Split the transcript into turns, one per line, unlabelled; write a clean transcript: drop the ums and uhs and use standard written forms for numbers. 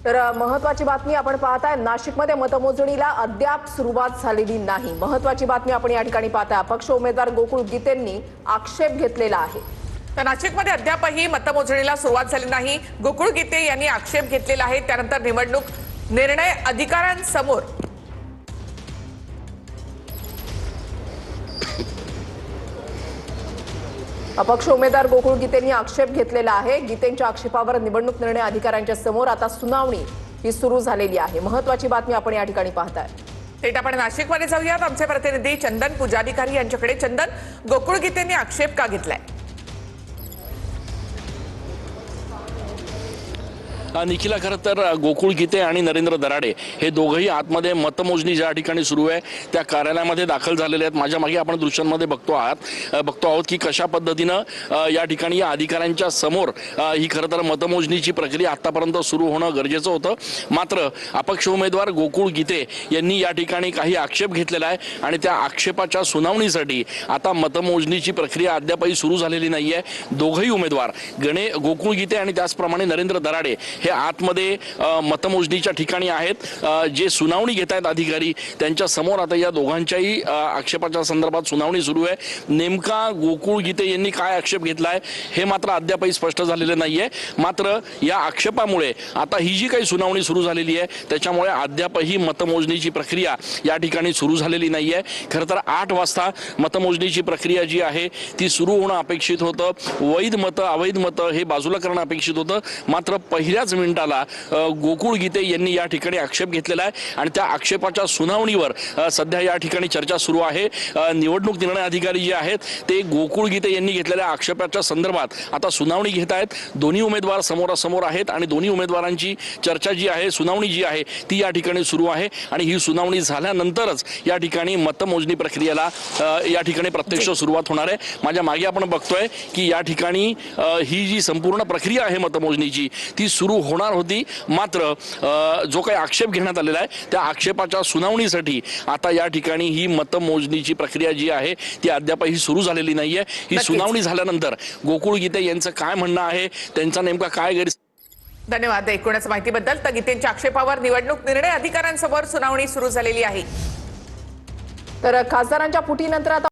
तर महत्त्वाची बातमी आपण पाहताय, नाशिकमध्ये मतमोजणीला अद्याप सुरुवात झालेली नाही। महत्त्वाची बातमी आपण या ठिकाणी पाहताय, अपक्ष उमेदवार गोकुळ गीतेंनी आक्षेप घेतलेला आहे।
तर नाशिकमध्ये अद्यापही मतमोजणीला सुरुवात झाली नाही। गोकुळ गीते यांनी आक्षेप घेतलेला आहे। त्यानंतर निवडणूक निर्णय अधिकाऱ्यांसमोर
अपक्ष उमेदवार गोकुळ गीतेंनी आक्षेप घेतलेला आहे। गीतेंच्या आक्षेपावर निवडणूक निर्णय अधिकाऱ्यांच्या समोर आता सुनावणी ही सुरू झालेली आहे। महत्त्वाची बातमी आपण या ठिकाणी पाहताय।
थेट आपण नाशिकमध्ये जाऊयात। आमचे प्रतिनिधी चंदन पुजाधिकारी यांच्याकडे। चंदन, गोकुळ गीतेंनी आक्षेप का घेतलाय?
निखिला, खरं तर गोकुळ गीते आणि नरेंद्र दराडे हे दोघंही आतमध्ये मतमोजणी ज्या ठिकाणी सुरू आहे त्या कार्यालयामध्ये दाखल झालेले आहेत। माझ्या मागे आपण दृश्यांमध्ये बघतो आहोत की कशा पद्धतीनं या ठिकाणी या अधिकाऱ्यांच्या समोर ही खरं तर मतमोजणीची प्रक्रिया आतापर्यंत सुरू होणं गरजेचं होतं। मात्र अपक्ष उमेदवार गोकुळ गीते यांनी या ठिकाणी काही आक्षेप घेतलेला आहे आणि त्या आक्षेपाच्या सुनावणीसाठी आता मतमोजणीची प्रक्रिया अद्यापही सुरू झालेली नाही आहे। दोघंही उमेदवार गोकुळ गीते आणि त्याचप्रमाणे नरेंद्र दराडे हे आतमध्ये मतमोजणीच्या ठिकाणी आहेत। जे सुनावणी घेत आहेत अधिकारी त्यांच्या समोर आता या दोघांच्याही आक्षेपाच्या संदर्भात सुनावणी सुरू आहे। नेमका गोकुळ गीते यांनी काय आक्षेप घेतलाय हे मात्र अद्यापही स्पष्ट झालेलं नाहीये। मात्र या आक्षेपामुळे आता ही जी काही सुनावणी सुरू झालेली आहे त्याच्यामुळे अद्यापही मतमोजणीची प्रक्रिया या ठिकाणी सुरू झालेली नाहीये। खरं तर 8 वाजता मतमोजणीची प्रक्रिया जी आहे ती सुरू होणं अपेक्षित होतं। वैध मतं अवैध मतं हे बाजूला करणं अपेक्षित होतं। मात्र पहिल्याच मिनिटाला गोकुळ गीते यांनी या ठिकाणी आक्षेप घेतलेला आहे आणि त्या आक्षेपाच्या सुनावणीवर सध्या या ठिकाणी चर्चा सुरू आहे। निवडणूक निर्णय अधिकारी जे आहेत ते गोकुळ गीते यांनी घेतलेल्या आक्षेपाच्या संदर्भात आता सुनावणी घेत आहेत। दोन्ही उमेदवार समोरासमोर आहेत आणि दोन्ही उमेदवारांची चर्चा जी आहे, सुनावणी जी आहे ती या ठिकाणी सुरू आहे आणि ही सुनावणी झाल्यानंतरच या ठिकाणी मतमोजणी प्रक्रियेला या ठिकाणी प्रत्यक्ष सुरुवात होणार आहे। माझ्या मागे आपण बघतोय की या ठिकाणी ही जी संपूर्ण प्रक्रिया आहे मतमोजणीची ती सुरू होणार होती। मात्र जो काही आक्षेप घेण्यात आलेला आहे त्या आक्षेपाच्या सुनावणीसाठी आता या ठिकाणी ही मतमोजणीची प्रक्रिया जी आहे ती अद्यापही सुरू झालेली नाहीये। ही सुनावणी झाल्यानंतर गोकुळ गीते यांचं काय म्हणणं आहे, त्यांचा नेमका काय
धन्यवाद एकूणच माहितीबद्दल। तर गीतेंच्या आक्षेपावर निवडणूक निर्णय अधिकाऱ्यांसमोर सुनावणी सुरू झालेली आहे।
तर खासदारांच्या फुटीनंतर आता